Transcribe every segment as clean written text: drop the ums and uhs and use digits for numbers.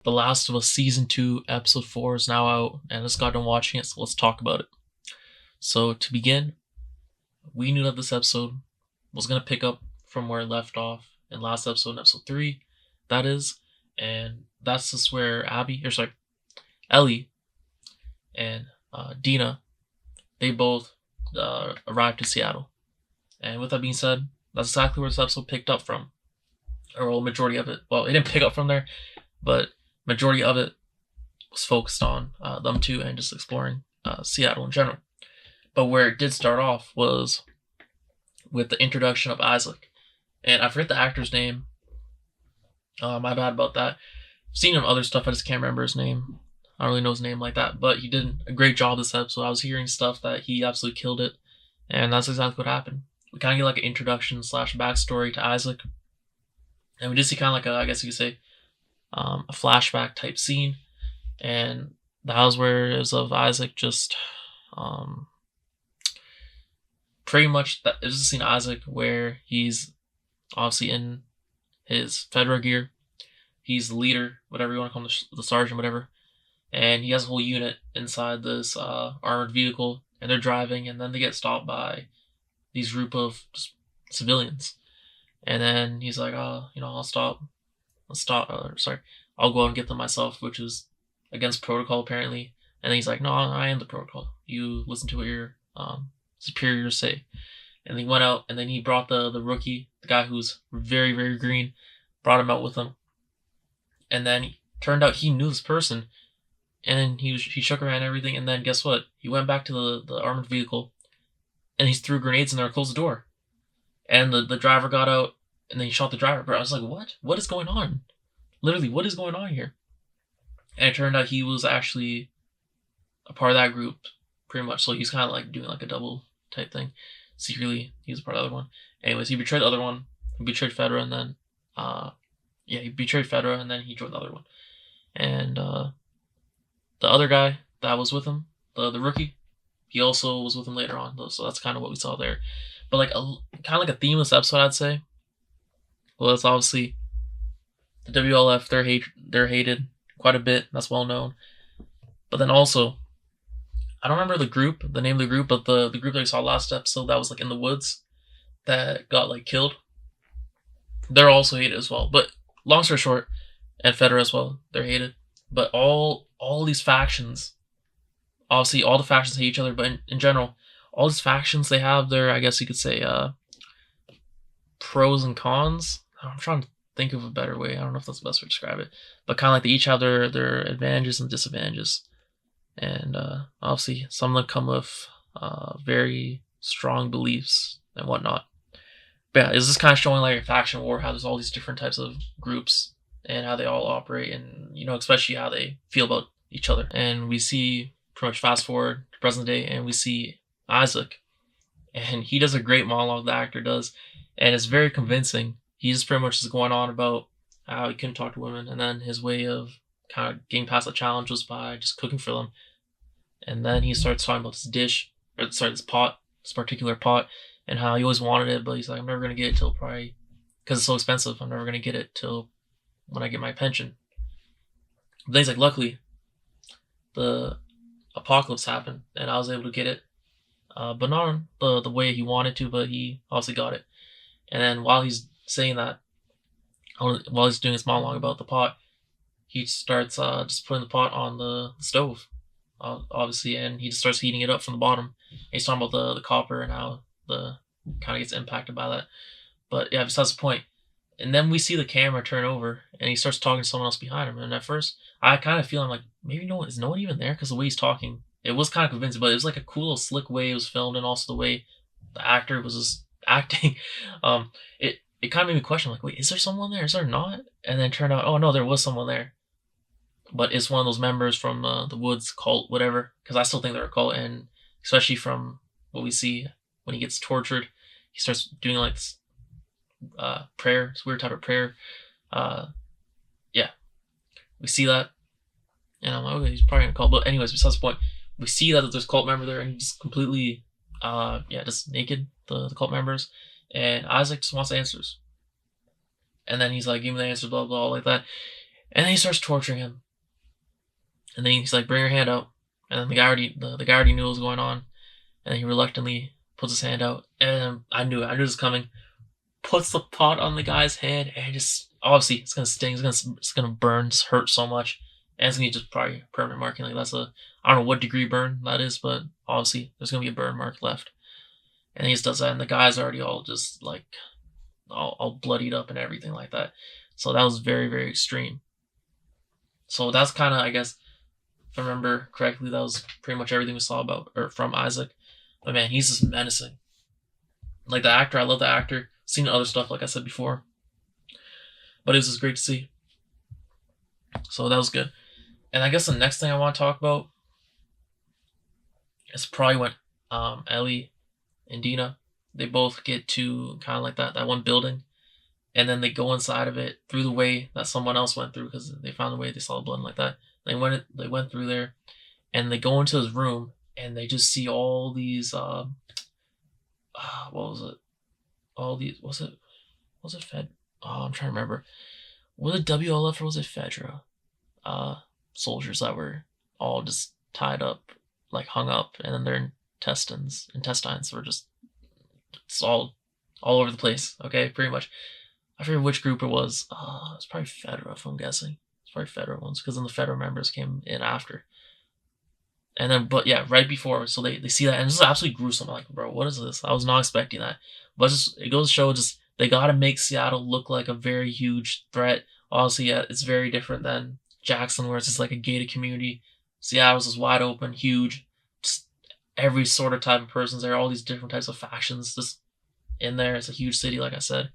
The Last of Us Season 2, Episode 4 is now out, and I just got done watching it, so let's talk about it. So, to begin, we knew that this episode was going to pick up from where it left off in last episode, in episode 3, that is, and that's just where Ellie and Dina, they both arrived in Seattle. And with that being said, that's exactly where this episode picked up from. Or, well, majority of it. Well, it didn't pick up from there, but majority of it was focused on them two and just exploring Seattle in general. But where it did start off was with the introduction of Issac. And I forget the actor's name. My bad about that. I've seen him other stuff, I just can't remember his name. I don't really know his name like that, but he did a great job this episode. I was hearing stuff that he absolutely killed it, and that's exactly what happened. We kind of get like an introduction / backstory to Issac, and we just see kind of like I guess you could say, a flashback type scene, and that was where it was of Issac just pretty much that it was a scene of Issac where he's obviously in his FEDRA gear. He's the leader, whatever you want to call him, the sergeant, whatever. And he has a whole unit inside this armored vehicle, and they're driving, and then they get stopped by these group of just civilians. And then he's like, I'll go out and get them myself, which is against protocol apparently. And then he's like, no, I am the protocol. You listen to what your superiors say. And he went out, and then he brought the rookie, the guy who's very, very green, brought him out with him. And then it turned out he knew this person, and he shook her hand and everything. And then guess what? He went back to the armored vehicle, and he threw grenades in there and closed the door. And the driver got out, and then he shot the driver. But I was like, what? What is going on? Literally, what is going on here? And it turned out he was actually a part of that group, pretty much. So he's kind of like doing like a double type thing. Secretly, he was a part of the other one. Anyways, he betrayed the other one. He betrayed FEDRA, and then, he betrayed FEDRA, and then he joined the other one. And the other guy that was with him, the rookie, he also was with him later on, though. So that's kind of what we saw there. But like kind of like a themeless episode, I'd say. Well, it's obviously the WLF. They're hated quite a bit. That's well known. But then also, I don't remember the name of the group, but the group that we saw last episode that was like in the woods that got like killed. They're also hated as well. But long story short, and FEDRA as well, they're hated. But all these factions, obviously all the factions hate each other, but in general, all these factions, they have their, I guess you could say, pros and cons. I'm trying to think of a better way. I don't know if that's the best way to describe it. But kind of like they each have their advantages and disadvantages. And obviously some of them come with very strong beliefs and whatnot. But yeah, it's just kind of showing like a faction war, how there's all these different types of groups and how they all operate, and especially how they feel about each other. And we see pretty much fast forward to present day, and we see Issac, and he does a great monologue, the actor does, and it's very convincing. He's pretty much just going on about how he couldn't talk to women, and then his way of kind of getting past the challenge was by just cooking for them. And then he starts talking about this particular pot, and how he always wanted it, but he's like, I'm never gonna get it till probably, because it's so expensive, I'm never gonna get it till when I get my pension. But then he's like, luckily, the apocalypse happened, and I was able to get it, but not the way he wanted to, but he obviously got it. And then while he's saying that, while he's doing his monologue about the pot, he starts just putting the pot on the stove, obviously, and he just starts heating it up from the bottom. And he's talking about the copper and how the kind of gets impacted by that. But yeah, besides the point. And then we see the camera turn over, and he starts talking to someone else behind him. And at first, I kind of feel like maybe no one even there, because the way he's talking, it was kind of convincing. But it was like a cool, slick way it was filmed, and also the way the actor was just acting. It kind of made me question, like, wait, is there someone there? Is there not? And then it turned out, oh no, there was someone there. But it's one of those members from the Woods cult, whatever. Because I still think they're a cult, and especially from what we see when he gets tortured, he starts doing like this prayer, this weird type of prayer. We see that, and I'm like, okay, he's probably in a cult. But anyways, besides the point, we see that there's a cult member there, and he's completely, just naked, the cult members, and Issac just wants answers. And then he's like, give me the answers, blah, blah, like that. And then he starts torturing him. And then he's like, bring your hand out. And then the guy already knew what was going on. And then he reluctantly puts his hand out. And I knew this was coming. Puts the pot on the guy's head, and just obviously it's gonna sting. It's gonna burn, hurt so much, and it's gonna be just probably permanent marking. Like that's I don't know what degree burn that is, but obviously there's gonna be a burn mark left. And he just does that, and the guy's already all just like all bloodied up and everything like that. So that was very, very extreme. So that's kind of, I guess, if I remember correctly, that was pretty much everything we saw about or from Issac. But man, he's just menacing. Like the actor, I love the actor. Seen other stuff, like I said before, but it was just great to see. So that was good. And I guess the next thing I want to talk about is probably when Ellie and Dina, they both get to kind of like that one building, and then they go inside of it through the way that someone else went through because they found the way, they saw the blood and like that. They went through there, and they go into his room, and they just see all these what was it? All these, was it Fed? Oh, I'm trying to remember. Was it WLF or was it FEDRA? Soldiers that were all just tied up, like hung up, and then their intestines were just, it's all over the place. Okay, pretty much. I forget which group it was. It's probably FEDRA, if I'm guessing. It's probably FEDRA ones, because then the FEDRA members came in after. And then, but yeah, right before, so they see that, and this is absolutely gruesome. I'm like, bro, what is this? I was not expecting that. But it goes to show, just they gotta make Seattle look like a very huge threat. Obviously, yeah, it's very different than Jackson, where it's just like a gated community. Seattle's is wide open, huge. Just every sort of type of person's there. All these different types of factions just in there. It's a huge city, like I said.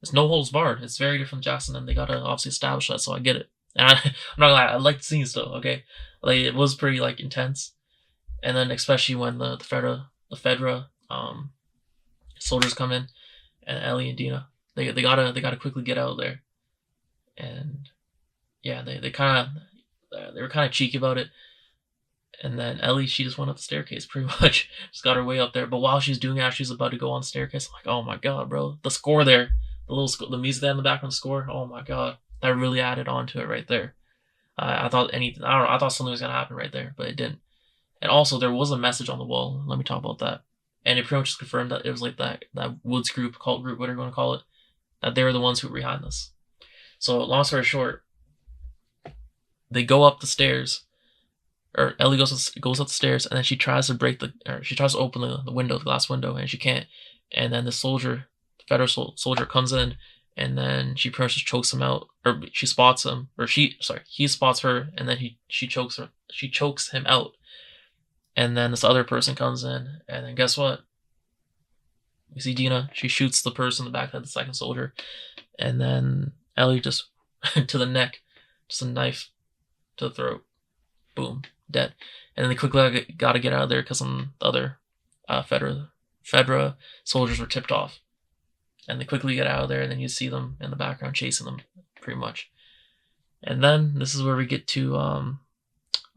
It's no holds barred. It's very different than Jackson, and they gotta obviously establish that. So I get it. And I'm not gonna lie, I like the scene still. Okay, like it was pretty like intense. And then especially when the FEDRA soldiers come in, and Ellie and Dina, they gotta quickly get out of there. And yeah, they were kind of cheeky about it. And then Ellie, she just went up the staircase pretty much, just got her way up there. But while she's doing it, she's about to go on the staircase. I'm like, oh my god, bro, the score there, the music there in the background score, oh my god, that really added on to it right there. I thought I thought something was gonna happen right there, but it didn't. And also, there was a message on the wall. Let me talk about that. And it pretty much just confirmed that it was like that Woods group, cult group, whatever you want to call it, that they were the ones who were behind this. So, long story short, they go up the stairs, or Ellie goes up the stairs, and then she tries to open the window, the glass window, and she can't. And then the soldier, the federal soldier, comes in, and then she pretty much just chokes him out, or she spots him, or he spots her, and then she chokes him out. And then this other person comes in, and then guess what? You see Dina, she shoots the person in the back of the second soldier, and then Ellie just to the neck, just a knife to the throat, boom, dead. And then they quickly gotta get out of there because some other FEDRA soldiers were tipped off, and they quickly get out of there. And then you see them in the background chasing them, pretty much. And then this is where we get to a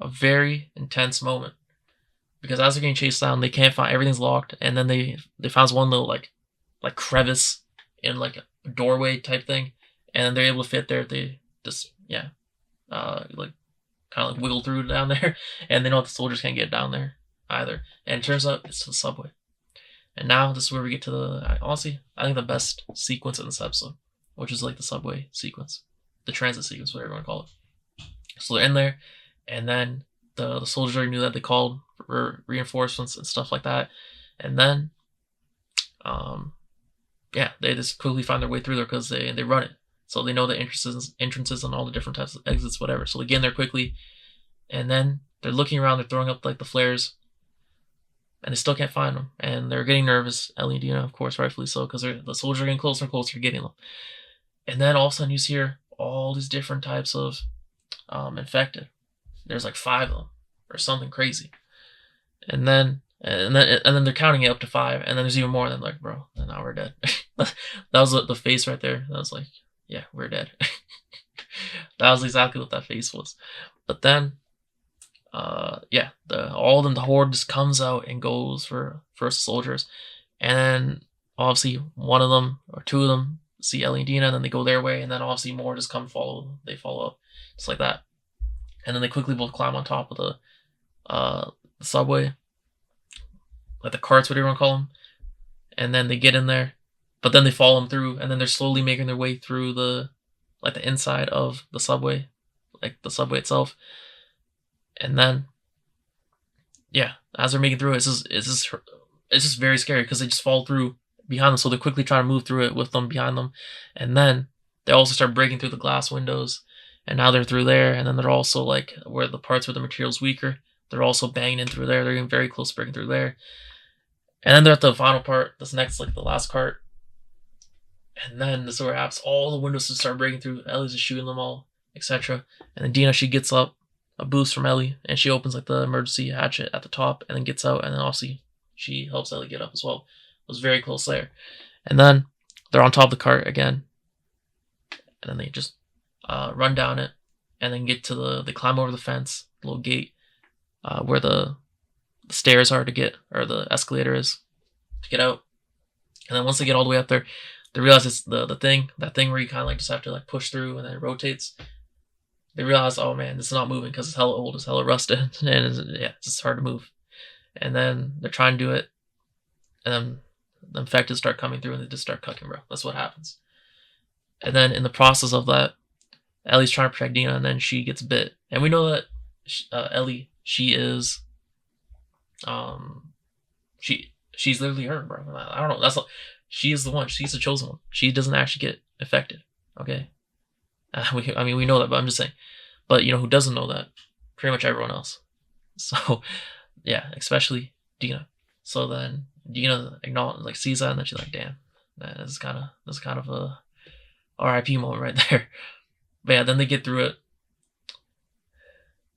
very intense moment. Because as they're getting chased down, they can't find, everything's locked, and then they found one little like crevice in like a doorway type thing, and they're able to fit there. They just like kind of like wiggle through down there, and they know the soldiers can't get down there either. And it turns out it's the subway. And now this is where we get to I think the best sequence in this episode, which is like the subway sequence, the transit sequence, whatever you want to call it. So they're in there, and then the soldiers already knew that they called for reinforcements and stuff like that. And then, they just quickly find their way through there because they run it. So they know the entrances and all the different types of exits, whatever. So they get in there quickly, and then they're looking around, they're throwing up like the flares, and they still can't find them. And they're getting nervous. Ellie and Dina, of course, rightfully so, because the soldiers are getting closer and closer to getting them. And then all of a sudden you hear all these different types of infected. There's like 5 of them or something crazy. And then they're counting it up to 5, and then there's even more. And then like, bro, and now we're dead. That was the face right there. That was like, yeah, we're dead. That was exactly what that face was. But then, all of them, the horde just comes out and goes for first soldiers, and then obviously one of them or 2 of them see Ellie and Dina, and then they go their way, and then obviously more just they follow up, just like that. And then they quickly both climb on top of the subway, like the carts, whatever you want to call them, and then they get in there, but then they follow them through, and then they're slowly making their way through the inside of the subway, like the subway itself, and then yeah, as they're making through it, it's just very scary because they just fall through behind them, so they're quickly trying to move through it with them behind them, and then they also start breaking through the glass windows, and now they're through there, and then they're also like where the parts where the material's weaker, they're also banging in through there. They're getting very close to breaking through there, and then they're at the final part. This next, like the last cart, and then this is where it happens. All the windows just start breaking through. Ellie's just shooting them all, etc. And then Dina, she gets up, a boost from Ellie, and she opens like the emergency hatchet at the top, and then gets out, and then obviously she helps Ellie get up as well. It was very close there. And then they're on top of the cart again, and then they just run down it, and then get to they climb over the fence, the little gate, where the stairs are to get, or the escalator is to get out. And then once they get all the way up there, they realize it's that thing where you kind of like just have to like push through, and then it rotates. They realize, oh man, this is not moving because it's hella old, it's hella rusted, and it's just hard to move. And then they're trying to do it, and then the infected start coming through, and they just start cooking, bro. That's what happens. And then in the process of that, Ellie's trying to protect Dina, and then she gets bit. And we know that Ellie, she is, she's literally her, bro. I don't know. She is the one. She's the chosen one. She doesn't actually get affected. Okay. We know that, but I'm just saying. But you know who doesn't know that? Pretty much everyone else. So, yeah, especially Dina. So then Dina sees that, and then she's like, "Damn, this is kind of a R.I.P. moment right there." But yeah, then they get through it,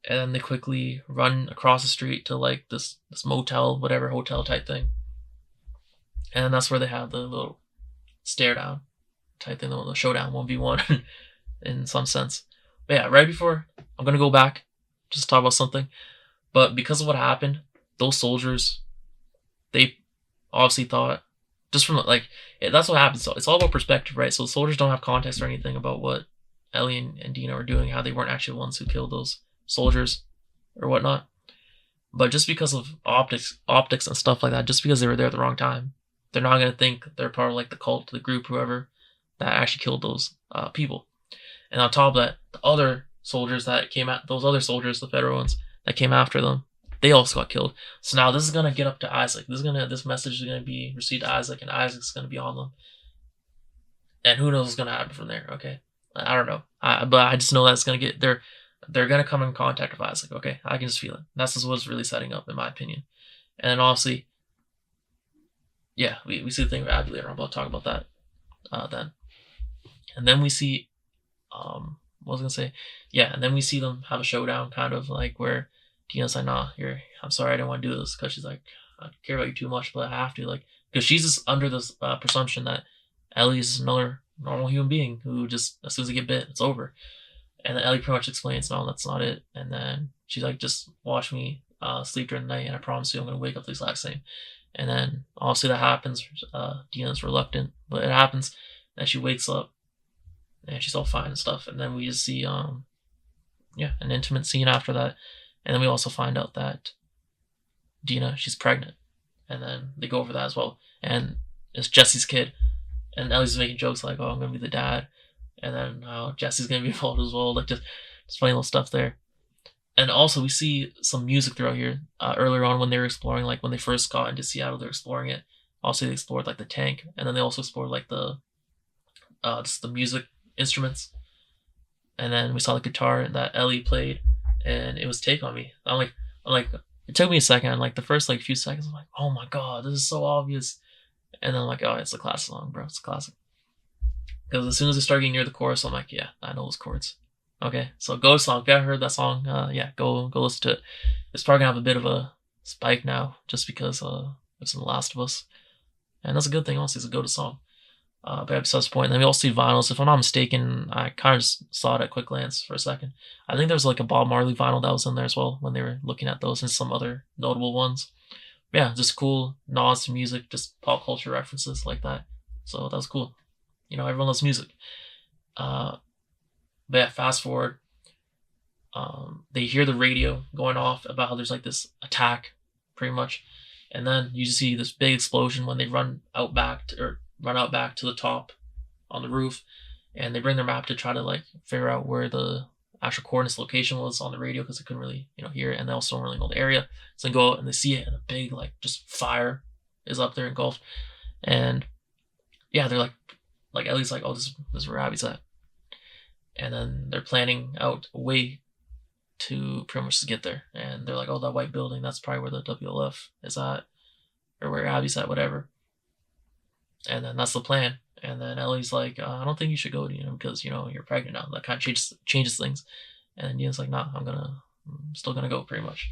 and then they quickly run across the street to like this motel, whatever hotel type thing, and then that's where they have the little stare down type thing, the showdown 1v1 in some sense. But yeah, right before I'm gonna go back just to talk about something, but because of what happened, those soldiers, they obviously thought, just from that's what happens. So it's all about perspective, right? So the soldiers don't have context or anything about what Ellie and Dina were doing, how they weren't actually the ones who killed those soldiers or whatnot. But just because of optics and stuff like that, just because they were there at the wrong time, they're not gonna think they're part of like the cult, the group, whoever that actually killed those people. And on top of that, the other soldiers that came at those other soldiers, the federal ones that came after them, they also got killed. So now this is gonna get up to Issac. This message is gonna be received to Issac, and Isaac's gonna be on them. And who knows what's gonna happen from there? Okay, I don't know. But I just know that it's gonna get they're gonna come in contact with Issac. Okay, I can just feel it. That's just what's really setting up, in my opinion. And then obviously, yeah, we see the thing with Abbby later on. But I'll talk about that then. And then we see, what was I gonna say? Yeah, and then we see them have a showdown, kind of like where Dina's like, "Nah, I'm sorry, I didn't want to do this," because she's like, "I care about you too much, but I have to," like, because she's just under this presumption that Ellie is another normal human being who just, as soon as they get bit, it's over. And then Ellie pretty much explains, "No, that's not it." And then she's like, "Just watch me sleep during the night, and I promise you, I'm gonna wake up the exact same." And then obviously that happens. Dina's reluctant, but it happens. And she wakes up, and she's all fine and stuff. And then we just see an intimate scene after that. And then we also find out that Dina, she's pregnant. And then they go over that as well. And it's Jessie's kid. And Ellie's making jokes like, "Oh, I'm gonna be the dad." And then Jessie's gonna be involved as well. Like just funny little stuff there. And also we see some music throughout here. Earlier on when they were exploring, like when they first got into Seattle, they were exploring it. Also they explored like the tank, and then they also explored like just the music instruments. And then we saw the guitar that Ellie played, and it was "Take on Me." I'm like, it took me a second, like the first like few seconds, I'm like, oh my god, this is so obvious. And then I'm like, oh, it's a classic song, bro. It's a classic. Because as soon as they start getting near the chorus, I'm like, yeah, I know those chords. Okay, so Ghost Song. If you haven't heard that song, go listen to it. It's probably gonna have a bit of a spike now, just because it's in The Last of Us, and that's a good thing. Honestly, it's a go-to song. But besides the point, then we also see vinyls. If I'm not mistaken, I kind of just saw it at quick glance for a second. I think there was like a Bob Marley vinyl that was in there as well when they were looking at those, and some other notable ones. But yeah, just cool nods to music, just pop culture references like that. So that was cool. everyone loves music. But yeah, fast forward, they hear the radio going off about how there's like this attack, pretty much, and then you just see this big explosion when they run out back to the top on the roof, and they bring their map to try to like figure out where the actual coordinates location was on the radio because they couldn't really hear it, and they also don't really know the area. So they go out and they see it, and a big like just fire is up there engulfed, and yeah, they're like Ellie's like, oh, this is where Abby's at, and then they're planning out a way to pretty much get there, and they're like, oh, that white building, that's probably where the WLF is at, or where Abby's at, whatever. And then that's the plan. And then Ellie's like, I don't think you should go, because you're pregnant now. That kind of changes things. And then Dina's like, nah, I'm still gonna go, pretty much.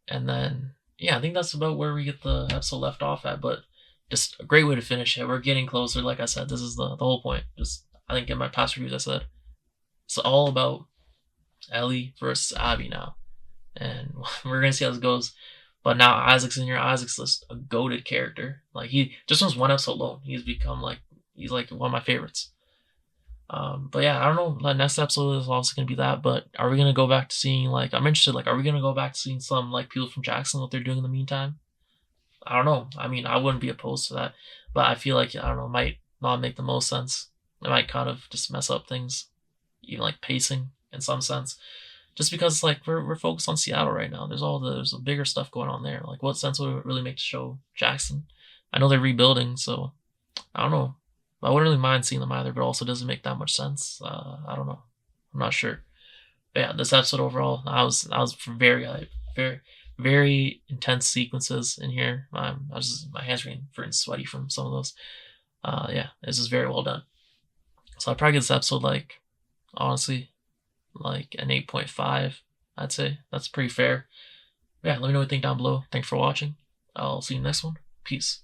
And then yeah, I think that's about where we get the episode left off at. But just a great way to finish it. We're getting closer. Like I said, this is the whole point. Just I think in my past reviews I said it's all about Ellie versus Abbby now, and we're gonna see how this goes. But now Isaac's in here. Isaac's just a goated character. Like he just from one episode alone, he's become he's like one of my favorites. But yeah, I don't know. The next episode is also gonna be that. But are we gonna go back to seeing I'm interested. Are we gonna go back to seeing some people from Jackson, what they're doing in the meantime? I don't know. I mean, I wouldn't be opposed to that, but I feel like I don't know, it might not make the most sense. It might kind of just mess up things, even pacing in some sense. Just because we're focused on Seattle right now. There's a bigger stuff going on there. What sense would it really make to show Jackson? I know they're rebuilding, so I don't know. I wouldn't really mind seeing them either, but also doesn't make that much sense. I don't know. I'm not sure. But yeah, this episode overall, I was very hyped. Very intense sequences in here. My hands were getting sweaty from some of those. Yeah, this is very well done. So I'd probably give this episode honestly, an 8.5. I'd say that's pretty fair. Yeah, let me know what you think down below. Thanks for watching. I'll see you in the next one. Peace.